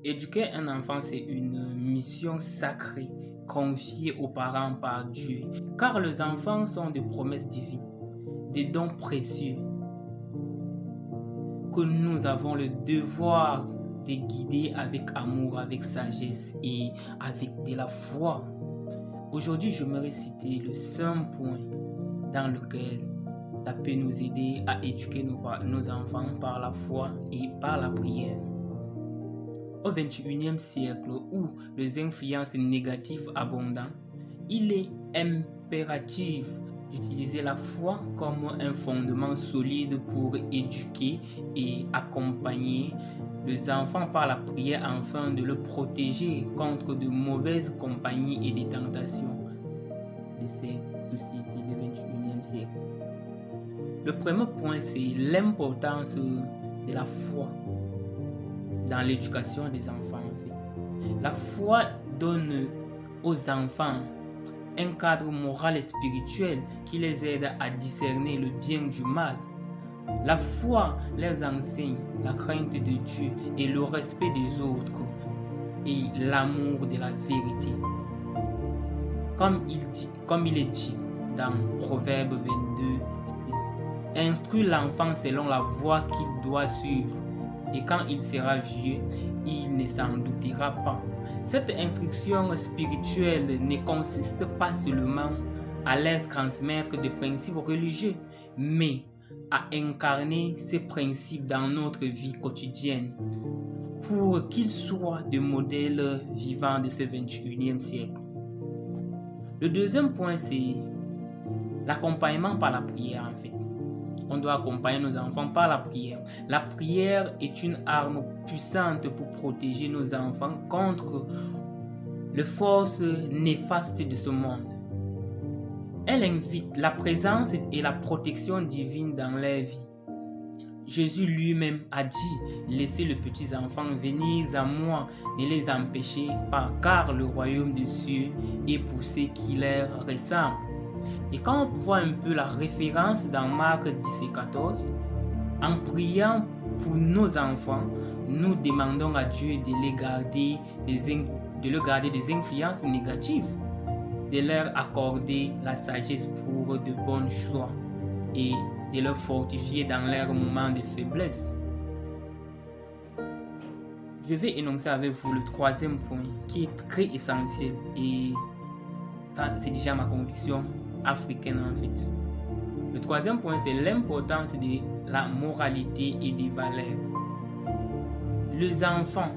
Éduquer un enfant, c'est une mission sacrée confiée aux parents par Dieu, car les enfants sont des promesses divines, des dons précieux que nous avons le devoir de guider avec amour, avec sagesse et avec de la foi. Aujourd'hui, j'aimerais citer le 5 point dans lequel ça peut nous aider à éduquer nos enfants par la foi et par la prière. Au 21e siècle, où les influences négatives abondent, il est impératif d'utiliser la foi comme un fondement solide pour éduquer et accompagner les enfants par la prière afin de les protéger contre de mauvaises compagnies et des tentations de cette société du 21e siècle. Le premier point, c'est l'importance de la foi dans l'éducation des enfants. La foi donne aux enfants un cadre moral et spirituel qui les aide à discerner le bien du mal. La foi les enseigne la crainte de Dieu et le respect des autres et l'amour de la vérité. Comme il est dit dans Proverbe 22, 6, instruis l'enfant selon la voie qu'il doit suivre, et quand il sera vieux, il ne s'en doutera pas. Cette instruction spirituelle ne consiste pas seulement à leur transmettre des principes religieux, mais à incarner ces principes dans notre vie quotidienne pour qu'ils soient des modèles vivants de ce 21e siècle. Le deuxième point, c'est l'accompagnement par la prière en fait. On doit accompagner nos enfants par la prière. La prière est une arme puissante pour protéger nos enfants contre les forces néfastes de ce monde. Elle invite la présence et la protection divine dans leur vie. Jésus lui-même a dit, laissez les petits enfants venir à moi, ne les empêchez pas, car le royaume des cieux est pour ceux qui leur ressemblent. Et quand on voit un peu la référence dans Marc 10:14, en priant pour nos enfants, nous demandons à Dieu de les garder des influences négatives, de leur accorder la sagesse pour de bons choix et de leur fortifier dans leurs moments de faiblesse. Je vais énoncer avec vous le troisième point qui est très essentiel et c'est déjà ma conviction africaine en fait. Le troisième point, c'est l'importance de la moralité et des valeurs. Les enfants